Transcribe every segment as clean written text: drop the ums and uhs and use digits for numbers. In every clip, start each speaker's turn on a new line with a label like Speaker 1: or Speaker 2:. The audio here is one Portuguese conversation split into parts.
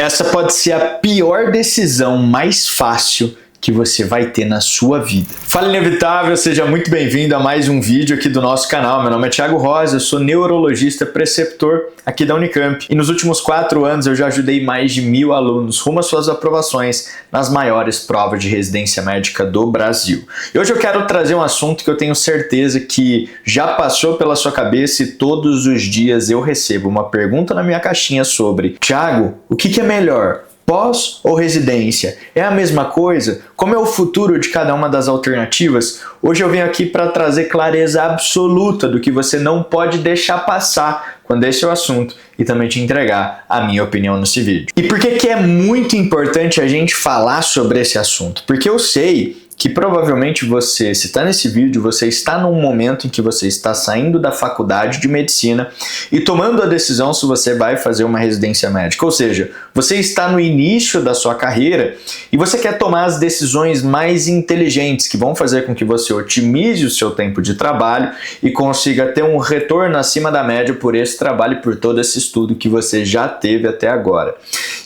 Speaker 1: Essa pode ser a pior decisão mais fácil que você vai ter na sua vida. Fala Inevitável, seja muito bem-vindo a mais um vídeo aqui do nosso canal. Meu nome é Thiago Rosa, eu sou neurologista preceptor aqui da Unicamp e nos últimos 4 anos eu já ajudei mais de 1000 alunos rumo às suas aprovações nas maiores provas de residência médica do Brasil. E hoje eu quero trazer um assunto que eu tenho certeza que já passou pela sua cabeça e todos os dias eu recebo uma pergunta na minha caixinha sobre: Thiago, o que é melhor? Pós ou residência? É a mesma coisa? Como é o futuro de cada uma das alternativas? Hoje eu venho aqui para trazer clareza absoluta do que você não pode deixar passar quando esse é o assunto e também te entregar a minha opinião nesse vídeo. E por que é muito importante a gente falar sobre esse assunto? Porque eu sei que provavelmente você, se está nesse vídeo, você está num momento em que você está saindo da faculdade de medicina e tomando a decisão se você vai fazer uma residência médica. Ou seja, você está no início da sua carreira e você quer tomar as decisões mais inteligentes que vão fazer com que você otimize o seu tempo de trabalho e consiga ter um retorno acima da média por esse trabalho e por todo esse estudo que você já teve até agora.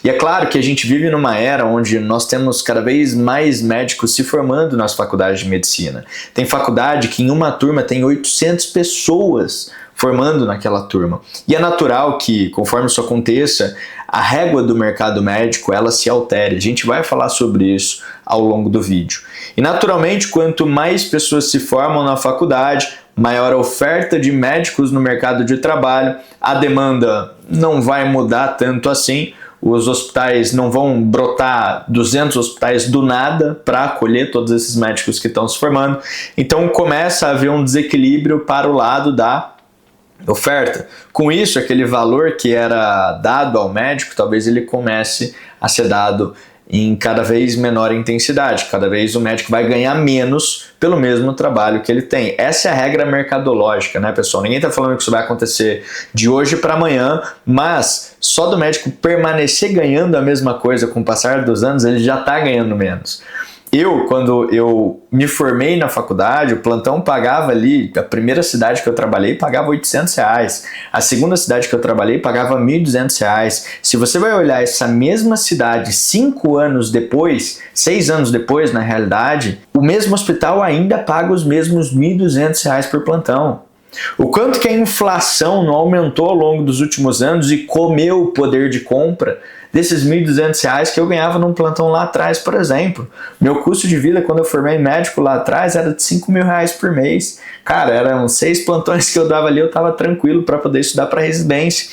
Speaker 1: E é claro que a gente vive numa era onde nós temos cada vez mais médicos se formando nas faculdades de medicina. Tem faculdade que em uma turma tem 800 pessoas formando naquela turma. E é natural que, conforme isso aconteça, a régua do mercado médico ela se altere. A gente vai falar sobre isso ao longo do vídeo. E naturalmente, quanto mais pessoas se formam na faculdade, maior a oferta de médicos no mercado de trabalho, a demanda não vai mudar tanto assim. Os hospitais não vão brotar 200 hospitais do nada para acolher todos esses médicos que estão se formando. Então começa a haver um desequilíbrio para o lado da oferta. Com isso, aquele valor que era dado ao médico, talvez ele comece a ser dado em cada vez menor intensidade. Cada vez o médico vai ganhar menos pelo mesmo trabalho que ele tem. Essa é a regra mercadológica, né, pessoal? Ninguém está falando que isso vai acontecer de hoje para amanhã, mas só do médico permanecer ganhando a mesma coisa com o passar dos anos, ele já está ganhando menos. Quando eu me formei na faculdade, o plantão pagava ali, a primeira cidade que eu trabalhei pagava R$800, a segunda cidade que eu trabalhei pagava R$1.200. Se você vai olhar essa mesma cidade 5 anos depois, 6 anos depois na realidade, o mesmo hospital ainda paga os mesmos R$1.200 por plantão. O quanto que a inflação não aumentou ao longo dos últimos anos e comeu o poder de compra desses R$1.200 que eu ganhava num plantão lá atrás, por exemplo. Meu custo de vida quando eu formei médico lá atrás era de R$5.000 por mês. Cara, eram 6 plantões que eu dava ali, eu estava tranquilo para poder estudar para residência.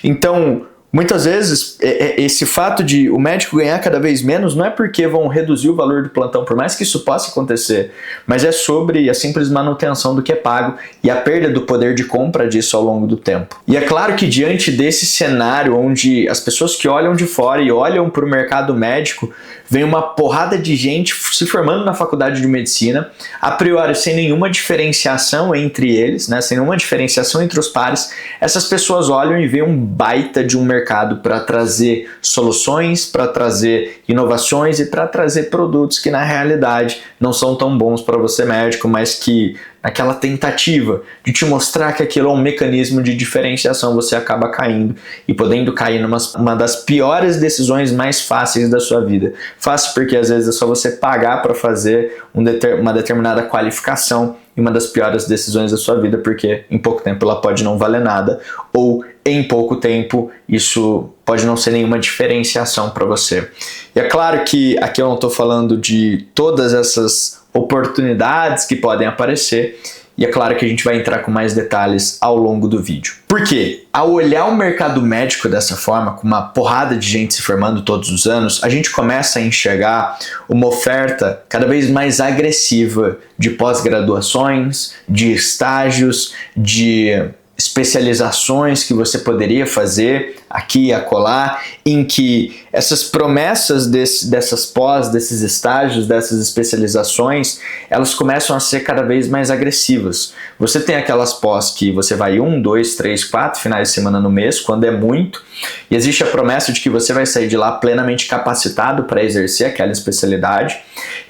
Speaker 1: Então, muitas vezes, esse fato de o médico ganhar cada vez menos não é porque vão reduzir o valor do plantão, por mais que isso possa acontecer, mas é sobre a simples manutenção do que é pago e a perda do poder de compra disso ao longo do tempo. E é claro que diante desse cenário onde as pessoas que olham de fora e olham para o mercado médico, vem uma porrada de gente se formando na faculdade de medicina, a priori sem nenhuma diferenciação entre eles, né, sem nenhuma diferenciação entre os pares, essas pessoas olham e veem um baita de um mercado para trazer soluções, para trazer inovações e para trazer produtos que na realidade não são tão bons para você médico, mas que naquela tentativa de te mostrar que aquilo é um mecanismo de diferenciação, você acaba caindo e podendo cair numa das piores decisões mais fáceis da sua vida. Fácil porque às vezes é só você pagar para fazer uma determinada qualificação e uma das piores decisões da sua vida, porque em pouco tempo ela pode não valer nada ou em pouco tempo isso pode não ser nenhuma diferenciação para você. E é claro que aqui eu não estou falando de todas essas oportunidades que podem aparecer, e é claro que a gente vai entrar com mais detalhes ao longo do vídeo. Por quê? Ao olhar o mercado médico dessa forma, com uma porrada de gente se formando todos os anos, a gente começa a enxergar uma oferta cada vez mais agressiva de pós-graduações, de estágios, de especializações que você poderia fazer aqui e acolá, em que essas promessas dessas pós, desses estágios, dessas especializações, elas começam a ser cada vez mais agressivas. Você tem aquelas pós que você vai 1, 2, 3, 4 finais de semana no mês, quando é muito, e existe a promessa de que você vai sair de lá plenamente capacitado para exercer aquela especialidade.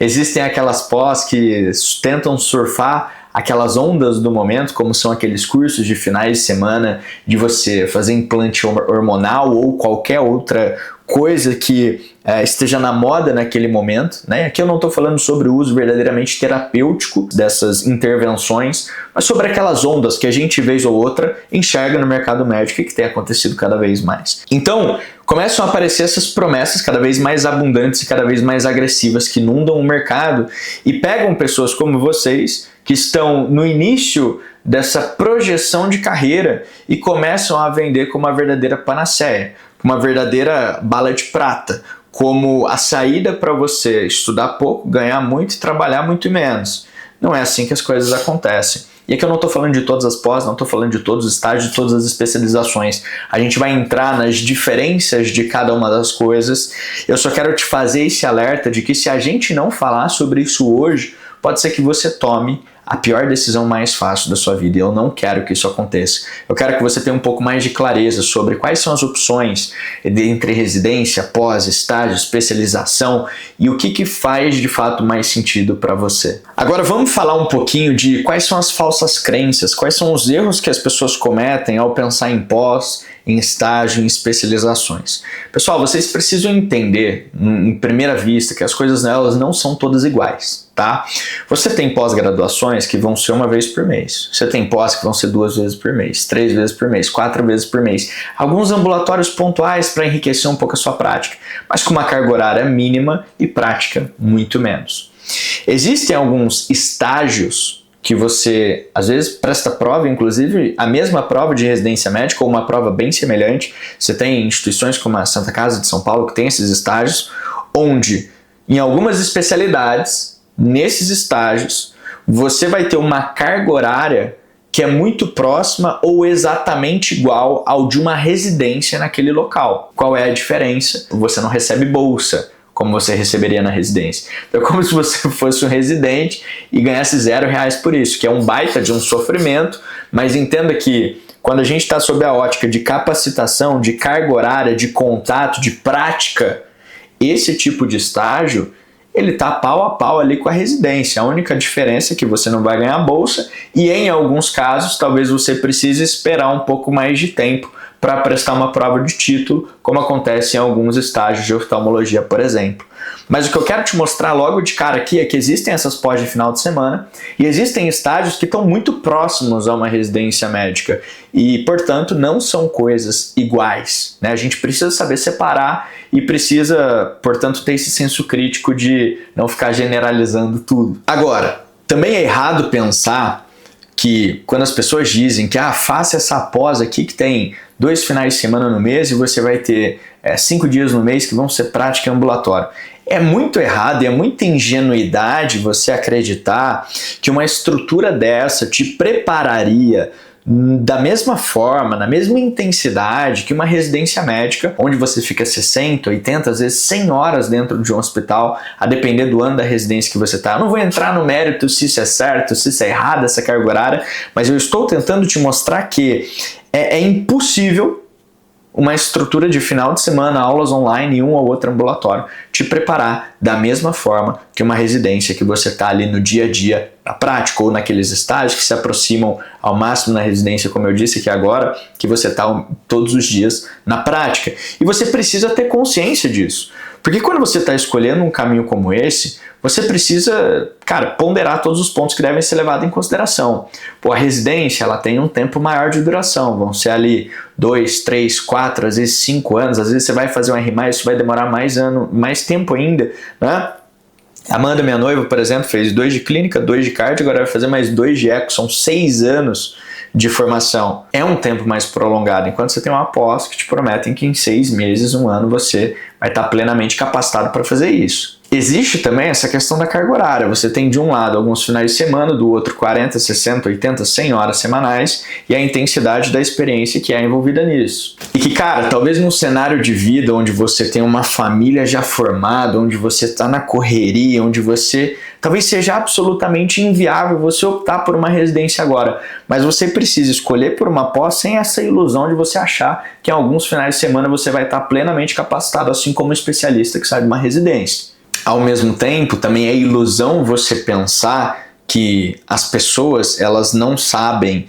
Speaker 1: Existem aquelas pós que tentam surfar aquelas ondas do momento, como são aqueles cursos de finais de semana de você fazer implante hormonal ou qualquer outra coisa que esteja na moda naquele momento, né? Aqui eu não estou falando sobre o uso verdadeiramente terapêutico dessas intervenções, mas sobre aquelas ondas que a gente, vez ou outra, enxerga no mercado médico e que tem acontecido cada vez mais. Então, começam a aparecer essas promessas cada vez mais abundantes e cada vez mais agressivas que inundam o mercado e pegam pessoas como vocês, que estão no início dessa projeção de carreira e começam a vender como uma verdadeira panaceia, uma verdadeira bala de prata, como a saída para você estudar pouco, ganhar muito e trabalhar muito menos. Não é assim que as coisas acontecem. E aqui eu não estou falando de todas as pós, não estou falando de todos os estágios, de todas as especializações. A gente vai entrar nas diferenças de cada uma das coisas. Eu só quero te fazer esse alerta de que se a gente não falar sobre isso hoje, pode ser que você tome a pior decisão mais fácil da sua vida. E eu não quero que isso aconteça. Eu quero que você tenha um pouco mais de clareza sobre quais são as opções entre residência, pós, estágio, especialização e o que faz de fato mais sentido para você. Agora vamos falar um pouquinho de quais são as falsas crenças, quais são os erros que as pessoas cometem ao pensar em pós, em estágio, em especializações. Pessoal, vocês precisam entender, em primeira vista, que as coisas nelas não são todas iguais, tá? Você tem pós-graduações que vão ser uma vez por mês. Você tem pós que vão ser 2 vezes por mês, 3 vezes por mês, 4 vezes por mês. Alguns ambulatórios pontuais para enriquecer um pouco a sua prática, mas com uma carga horária mínima e prática muito menos. Existem alguns estágios que você, às vezes, presta prova, inclusive a mesma prova de residência médica ou uma prova bem semelhante. Você tem instituições como a Santa Casa de São Paulo que tem esses estágios, onde, em algumas especialidades, nesses estágios, você vai ter uma carga horária que é muito próxima ou exatamente igual ao de uma residência naquele local. Qual é a diferença? Você não recebe bolsa, como você receberia na residência. Então é como se você fosse um residente e ganhasse R$0 por isso, que é um baita de um sofrimento, mas entenda que quando a gente está sob a ótica de capacitação, de carga horária, de contato, de prática, esse tipo de estágio, ele está pau a pau ali com a residência. A única diferença é que você não vai ganhar bolsa e em alguns casos talvez você precise esperar um pouco mais de tempo para prestar uma prova de título, como acontece em alguns estágios de oftalmologia, por exemplo. Mas o que eu quero te mostrar logo de cara aqui é que existem essas pós de final de semana e existem estágios que estão muito próximos a uma residência médica e, portanto, não são coisas iguais, né? A gente precisa saber separar e precisa, portanto, ter esse senso crítico de não ficar generalizando tudo. Agora, também é errado pensar que quando as pessoas dizem que faça essa pós aqui que tem 2 finais de semana no mês e você vai ter 5 dias no mês que vão ser prática em ambulatório. É muito errado e é muita ingenuidade você acreditar que uma estrutura dessa te prepararia da mesma forma, na mesma intensidade que uma residência médica, onde você fica 60, 80, às vezes 100 horas dentro de um hospital, a depender do ano da residência que você está. Eu não vou entrar no mérito se isso é certo, se isso é errado, essa carga horária, mas eu estou tentando te mostrar que é impossível uma estrutura de final de semana, aulas online e um ou outro ambulatório, te preparar da mesma forma que uma residência que você está ali no dia a dia, na prática ou naqueles estágios que se aproximam ao máximo na residência, como eu disse aqui agora, que você está todos os dias na prática. E você precisa ter consciência disso. Porque quando você está escolhendo um caminho como esse, você precisa, ponderar todos os pontos que devem ser levados em consideração. A residência ela tem um tempo maior de duração, vão ser ali 2, 3, 4, às vezes 5 anos, às vezes você vai fazer um R+, isso vai demorar mais tempo ainda, né? Amanda, minha noiva, por exemplo, fez 2 de clínica, 2 de cardio, agora vai fazer mais 2 de eco, são 6 anos de formação. É um tempo mais prolongado, enquanto você tem uma pós que te prometem que em 6 meses, 1 ano, você vai estar plenamente capacitado para fazer isso. Existe também essa questão da carga horária. Você tem de um lado alguns finais de semana, do outro 40, 60, 80, 100 horas semanais e a intensidade da experiência que é envolvida nisso. E que, talvez num cenário de vida onde você tem uma família já formada, onde você está na correria, onde você talvez seja absolutamente inviável você optar por uma residência agora, mas você precisa escolher por uma pós sem essa ilusão de você achar que em alguns finais de semana você vai estar plenamente capacitado, assim como um especialista que sai de uma residência. Ao mesmo tempo, também é ilusão você pensar que as pessoas elas não sabem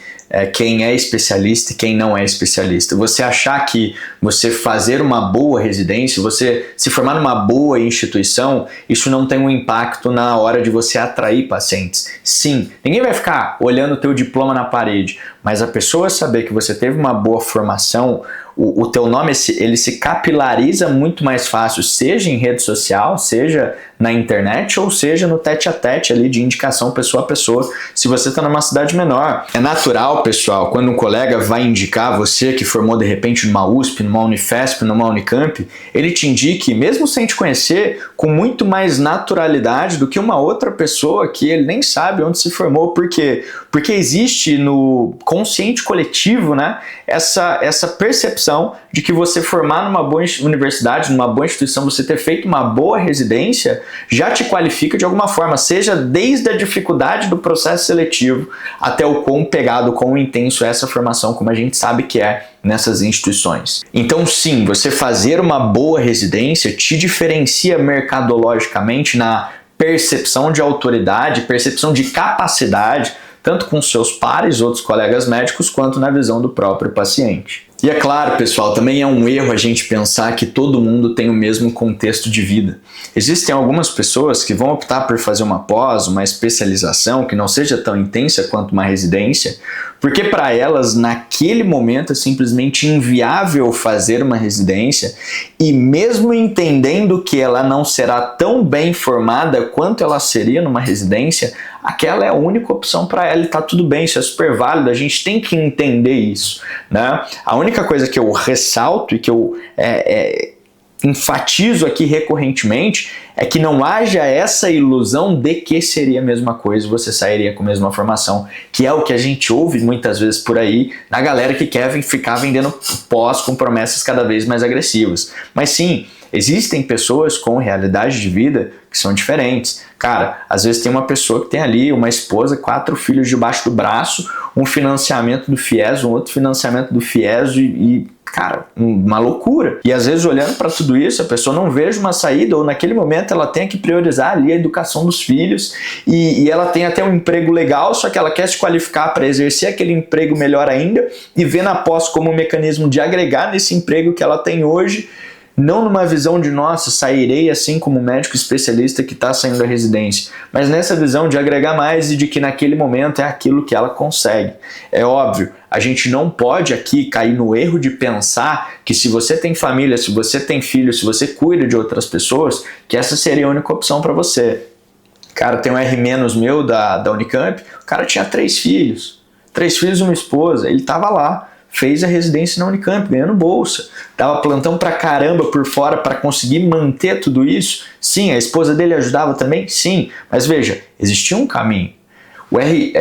Speaker 1: quem é especialista e quem não é especialista. Você achar que você fazer uma boa residência, você se formar numa boa instituição, isso não tem um impacto na hora de você atrair pacientes. Sim, ninguém vai ficar olhando o teu diploma na parede, mas a pessoa saber que você teve uma boa formação, o teu nome ele se capilariza muito mais fácil, seja em rede social, seja na internet, ou seja no tete-a-tete ali de indicação pessoa a pessoa, se você está numa cidade menor. É natural, pessoal, quando um colega vai indicar você que formou de repente numa USP, numa Unifesp, numa Unicamp, ele te indique, mesmo sem te conhecer, com muito mais naturalidade do que uma outra pessoa que ele nem sabe onde se formou. Por quê? Porque existe no consciente coletivo, né, essa percepção de que você formar numa boa universidade, numa boa instituição, você ter feito uma boa residência, já te qualifica de alguma forma, seja desde a dificuldade do processo seletivo até o quão pegado, quão intenso é essa formação, como a gente sabe que é nessas instituições. Então sim, você fazer uma boa residência te diferencia mercadologicamente na percepção de autoridade, percepção de capacidade, tanto com seus pares, outros colegas médicos, quanto na visão do próprio paciente. E é claro, pessoal, também é um erro a gente pensar que todo mundo tem o mesmo contexto de vida. Existem algumas pessoas que vão optar por fazer uma pós, uma especialização que não seja tão intensa quanto uma residência, porque para elas, naquele momento, é simplesmente inviável fazer uma residência, e mesmo entendendo que ela não será tão bem formada quanto ela seria numa residência, aquela é a única opção para ela e tá tudo bem, isso é super válido, a gente tem que entender isso, né? A única coisa que eu ressalto e que eu enfatizo aqui recorrentemente é que não haja essa ilusão de que seria a mesma coisa, você sairia com a mesma formação, que é o que a gente ouve muitas vezes por aí na galera que quer ficar vendendo pós com promessas cada vez mais agressivas. Mas sim, existem pessoas com realidade de vida que são diferentes. Cara, às vezes tem uma pessoa que tem ali uma esposa, 4 filhos debaixo do braço, um financiamento do FIES, um outro financiamento do FIES e cara, uma loucura. E às vezes olhando para tudo isso, a pessoa não veja uma saída, ou naquele momento ela tem que priorizar ali a educação dos filhos e ela tem até um emprego legal, só que ela quer se qualificar para exercer aquele emprego melhor ainda e ver na pós como um mecanismo de agregar nesse emprego que ela tem hoje, não numa visão de, nossa, sairei assim como médico especialista que está saindo da residência, mas nessa visão de agregar mais e de que naquele momento é aquilo que ela consegue. É óbvio, a gente não pode aqui cair no erro de pensar que se você tem família, se você tem filho, se você cuida de outras pessoas, que essa seria a única opção para você. Cara, tem um R- meu da Unicamp, o cara tinha 3 filhos e uma esposa, ele estava lá, fez a residência na Unicamp, ganhando bolsa, dava plantão pra caramba por fora para conseguir manter tudo isso. Sim, a esposa dele ajudava também? Sim, mas veja, existia um caminho. O R-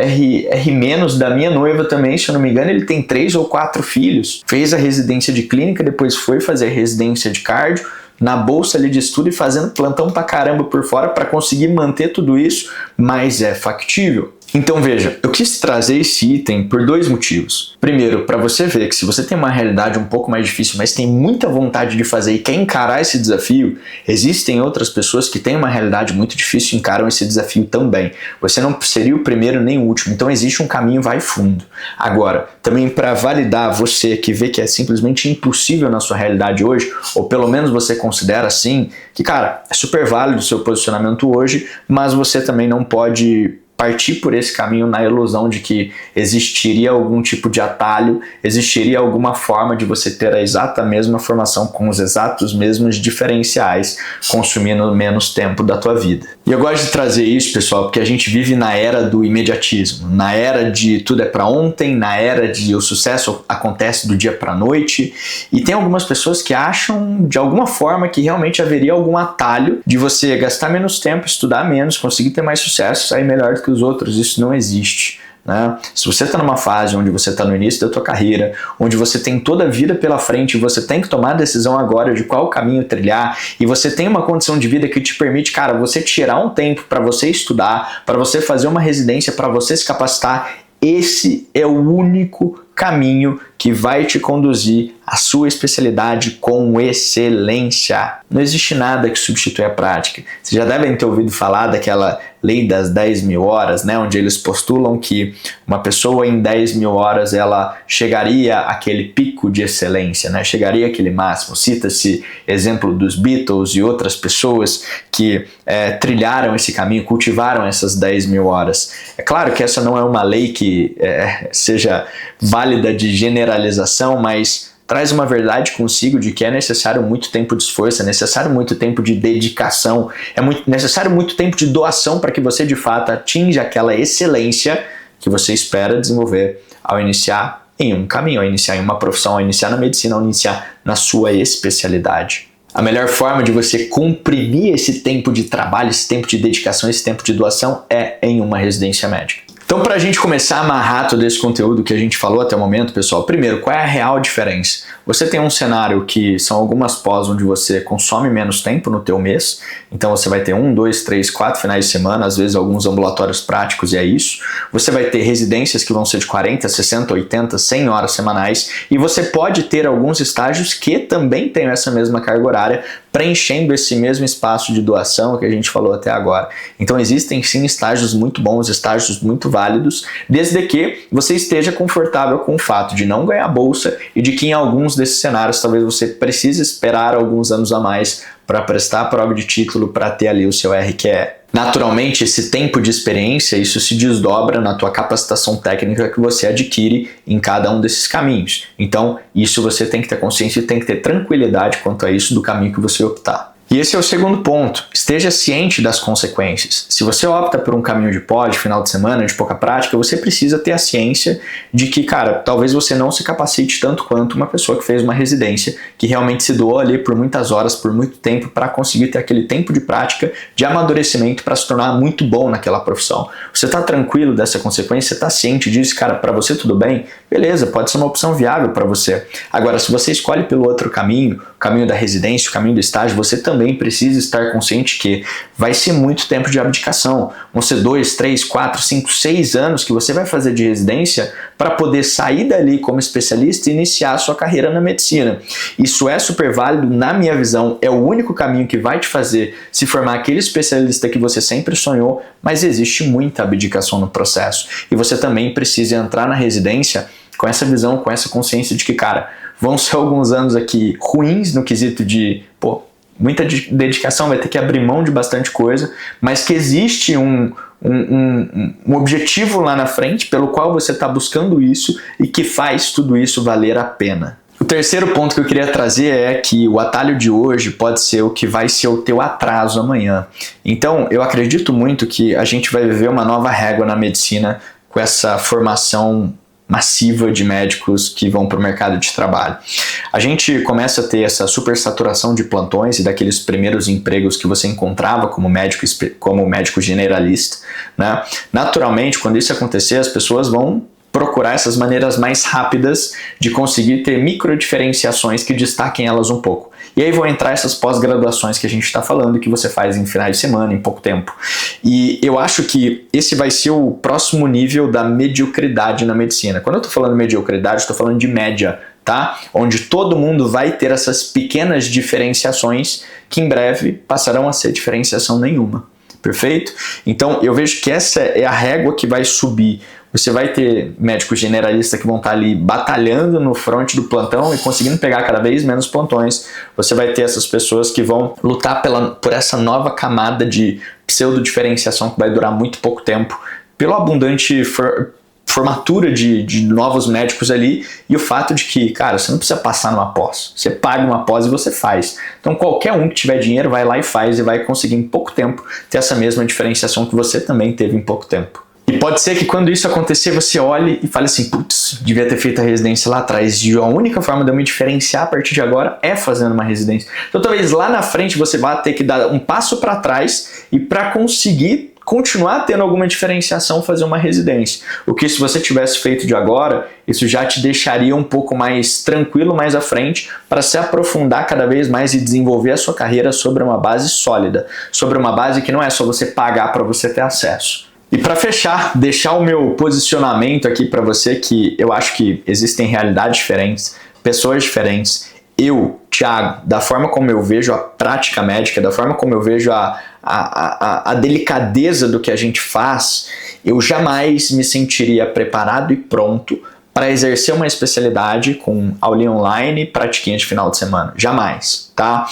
Speaker 1: da minha noiva também, se eu não me engano, ele tem 3 ou 4 filhos, fez a residência de clínica, depois foi fazer a residência de cardio, na bolsa ali de estudo e fazendo plantão pra caramba por fora para conseguir manter tudo isso, mas é factível. Então veja, eu quis trazer esse item por 2 motivos. Primeiro, para você ver que se você tem uma realidade um pouco mais difícil, mas tem muita vontade de fazer e quer encarar esse desafio, existem outras pessoas que têm uma realidade muito difícil e encaram esse desafio também. Você não seria o primeiro nem o último, então existe um caminho vai fundo. Agora, também para validar você que vê que é simplesmente impossível na sua realidade hoje, ou pelo menos você considera assim, que cara, é super válido o seu posicionamento hoje, mas você também não pode partir por esse caminho na ilusão de que existiria algum tipo de atalho, existiria alguma forma de você ter a exata mesma formação com os exatos mesmos diferenciais, consumindo menos tempo da tua vida. E eu gosto de trazer isso, pessoal, porque a gente vive na era do imediatismo, na era de tudo é para ontem, na era de o sucesso acontece do dia para noite, e tem algumas pessoas que acham de alguma forma que realmente haveria algum atalho de você gastar menos tempo, estudar menos, conseguir ter mais sucesso, sair melhor do que os outros. Isso não existe, né? Se você está numa fase onde você está no início da tua carreira, onde você tem toda a vida pela frente e você tem que tomar a decisão agora de qual caminho trilhar, e você tem uma condição de vida que te permite, cara, você tirar um tempo para você estudar, para você fazer uma residência, para você se capacitar, esse é o único caminho que vai te conduzir à sua especialidade com excelência. Não existe nada que substitui a prática. Vocês já devem ter ouvido falar daquela lei das 10.000 horas, né, onde eles postulam que uma pessoa em 10.000 horas ela chegaria àquele pico de excelência, né, chegaria àquele máximo. Cita-se exemplo dos Beatles e outras pessoas que trilharam esse caminho, cultivaram essas 10.000 horas. É claro que essa não é uma lei que seja válida de generalização, mas traz uma verdade consigo de que é necessário muito tempo de esforço, é necessário muito tempo de dedicação, necessário muito tempo de doação para que você de fato atinja aquela excelência que você espera desenvolver ao iniciar em um caminho, ao iniciar em uma profissão, ao iniciar na medicina, ao iniciar na sua especialidade. A melhor forma de você comprimir esse tempo de trabalho, esse tempo de dedicação, esse tempo de doação é em uma residência médica. Então, para a gente começar a amarrar todo esse conteúdo que a gente falou até o momento, pessoal, primeiro, qual é a real diferença? Você tem um cenário que são algumas pós onde você consome menos tempo no teu mês, então você vai ter 1, 2, 3, 4 finais de semana, às vezes alguns ambulatórios práticos e é isso. Você vai ter residências que vão ser de 40, 60, 80, 100 horas semanais e você pode ter alguns estágios que também têm essa mesma carga horária, preenchendo esse mesmo espaço de doação que a gente falou até agora. Então existem sim estágios muito bons, estágios muito válidos, desde que você esteja confortável com o fato de não ganhar bolsa e de que em alguns desses cenários talvez você precise esperar alguns anos a mais para prestar a prova de título para ter ali o seu RQE. Naturalmente, esse tempo de experiência, isso se desdobra na tua capacitação técnica que você adquire em cada um desses caminhos. Então, isso você tem que ter consciência e tem que ter tranquilidade quanto a isso do caminho que você optar. E esse é o segundo ponto, esteja ciente das consequências. Se você opta por um caminho de pós, de final de semana, de pouca prática, você precisa ter a ciência de que, cara, talvez você não se capacite tanto quanto uma pessoa que fez uma residência, que realmente se doou ali por muitas horas, por muito tempo, para conseguir ter aquele tempo de prática, de amadurecimento, para se tornar muito bom naquela profissão. Você está tranquilo dessa consequência, você está ciente disso, cara, para você tudo bem? Beleza, pode ser uma opção viável para você. Agora, se você escolhe pelo outro caminho, o caminho da residência, o caminho do estágio, você também precisa estar consciente que vai ser muito tempo de abdicação. Vão ser 2, 3, 4, 5, 6 anos que você vai fazer de residência para poder sair dali como especialista e iniciar a sua carreira na medicina. Isso é super válido, na minha visão, é o único caminho que vai te fazer se formar aquele especialista que você sempre sonhou, mas existe muita abdicação no processo. E você também precisa entrar na residência com essa visão, com essa consciência de que, cara, vão ser alguns anos aqui ruins no quesito de, muita dedicação, vai ter que abrir mão de bastante coisa, mas que existe um objetivo lá na frente pelo qual você está buscando isso e que faz tudo isso valer a pena. O terceiro ponto que eu queria trazer é que o atalho de hoje pode ser o que vai ser o teu atraso amanhã. Então, eu acredito muito que a gente vai viver uma nova régua na medicina com essa formação massiva de médicos que vão para o mercado de trabalho. A gente começa a ter essa supersaturação de plantões e daqueles primeiros empregos que você encontrava como médico generalista, né? Naturalmente, quando isso acontecer, as pessoas vão procurar essas maneiras mais rápidas de conseguir ter microdiferenciações que destaquem elas um pouco. E aí vão entrar essas pós-graduações que a gente está falando, que você faz em finais de semana, em pouco tempo. E eu acho que esse vai ser o próximo nível da mediocridade na medicina. Quando eu estou falando mediocridade, estou falando de média, tá? Onde todo mundo vai ter essas pequenas diferenciações que em breve passarão a ser diferenciação nenhuma. Perfeito? Então eu vejo que essa é a régua que vai subir. Você vai ter médicos generalistas que vão estar ali batalhando no fronte do plantão e conseguindo pegar cada vez menos plantões. Você vai ter essas pessoas que vão lutar por essa nova camada de pseudo-diferenciação que vai durar muito pouco tempo, pelo abundante formatura de novos médicos ali e o fato de que, cara, você não precisa passar numa pós. Você paga uma pós e você faz. Então qualquer um que tiver dinheiro vai lá e faz e vai conseguir em pouco tempo ter essa mesma diferenciação que você também teve em pouco tempo. E pode ser que quando isso acontecer você olhe e fale assim, putz, devia ter feito a residência lá atrás e a única forma de eu me diferenciar a partir de agora é fazendo uma residência. Então talvez lá na frente você vá ter que dar um passo para trás e para conseguir continuar tendo alguma diferenciação fazer uma residência. O que se você tivesse feito de agora, isso já te deixaria um pouco mais tranquilo mais à frente para se aprofundar cada vez mais e desenvolver a sua carreira sobre uma base sólida, sobre uma base que não é só você pagar para você ter acesso. E para fechar, deixar o meu posicionamento aqui para você, que eu acho que existem realidades diferentes, pessoas diferentes. Eu, Thiago, da forma como eu vejo a prática médica, da forma como eu vejo a delicadeza do que a gente faz, eu jamais me sentiria preparado e pronto para exercer uma especialidade com aulinha online e pratiquinha de final de semana. Jamais, tá?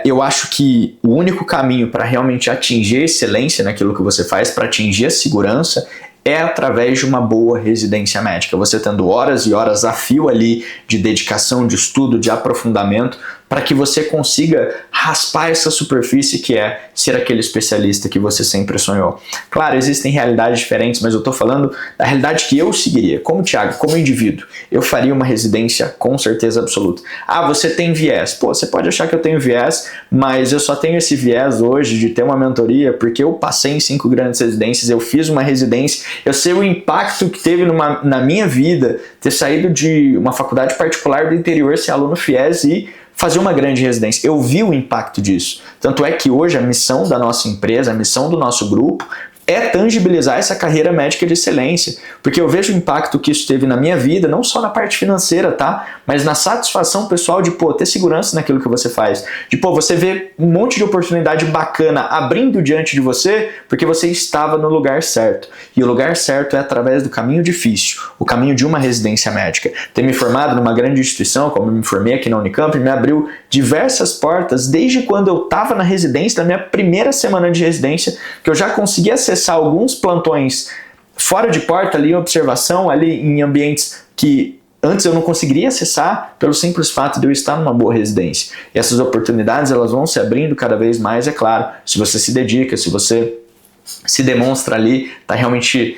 Speaker 1: Eu acho que o único caminho para realmente atingir a excelência naquilo que você faz, para atingir a segurança, é através de uma boa residência médica. Você tendo horas e horas a fio ali de dedicação, de estudo, de aprofundamento, para que você consiga raspar essa superfície que é ser aquele especialista que você sempre sonhou. Claro, existem realidades diferentes, mas eu estou falando da realidade que eu seguiria. Como Thiago, como indivíduo, eu faria uma residência com certeza absoluta. Ah, você tem viés. Pô, você pode achar que eu tenho viés, mas eu só tenho esse viés hoje de ter uma mentoria porque eu passei em 5 grandes residências, eu fiz uma residência, eu sei o impacto que teve na minha vida ter saído de uma faculdade particular do interior, ser aluno FIES e fazer uma grande residência. Eu vi o impacto disso. Tanto é que hoje a missão da nossa empresa, a missão do nosso grupo, é tangibilizar essa carreira médica de excelência, porque eu vejo o impacto que isso teve na minha vida, não só na parte financeira, tá? Mas na satisfação pessoal de, ter segurança naquilo que você faz, de, você ver um monte de oportunidade bacana abrindo diante de você, porque você estava no lugar certo. E o lugar certo é através do caminho difícil, o caminho de uma residência médica. Ter me formado numa grande instituição, como eu me formei aqui na Unicamp, me abriu diversas portas, desde quando eu estava na residência, na minha primeira semana de residência, que eu já consegui acessar alguns plantões fora de porta, ali em observação, ali em ambientes que antes eu não conseguiria acessar pelo simples fato de eu estar numa boa residência. E essas oportunidades elas vão se abrindo cada vez mais, é claro, se você se dedica, se você se demonstra ali, está realmente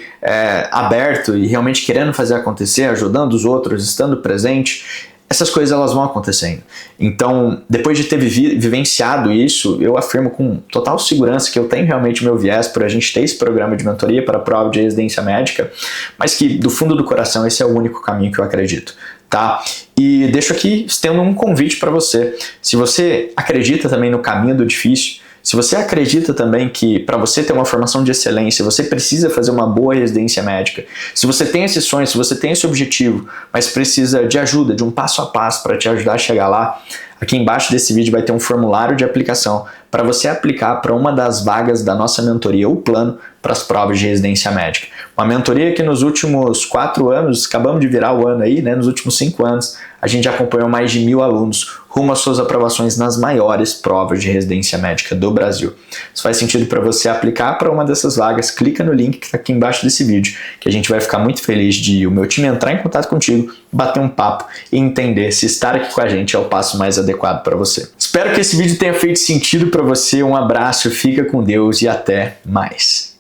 Speaker 1: aberto e realmente querendo fazer acontecer, ajudando os outros, estando presente. Essas coisas elas vão acontecendo. Então, depois de ter vivenciado isso, eu afirmo com total segurança que eu tenho realmente meu viés por a gente ter esse programa de mentoria para a prova de residência médica, mas que do fundo do coração esse é o único caminho que eu acredito, tá? E deixo aqui estendo um convite para você. Se você acredita também no caminho do difícil, se você acredita também que para você ter uma formação de excelência, você precisa fazer uma boa residência médica, se você tem esse sonho, se você tem esse objetivo, mas precisa de ajuda, de um passo a passo para te ajudar a chegar lá, aqui embaixo desse vídeo vai ter um formulário de aplicação para você aplicar para uma das vagas da nossa mentoria ou plano para as provas de residência médica. Uma mentoria que nos últimos 4 anos, acabamos de virar o ano aí, né? Nos últimos 5 anos, a gente acompanhou mais de 1.000 alunos rumo às suas aprovações nas maiores provas de residência médica do Brasil. Se faz sentido para você aplicar para uma dessas vagas, clica no link que está aqui embaixo desse vídeo, que a gente vai ficar muito feliz de o meu time entrar em contato contigo, bater um papo e entender se estar aqui com a gente é o passo mais adequado para você. Espero que esse vídeo tenha feito sentido para você. Um abraço, fica com Deus e até mais.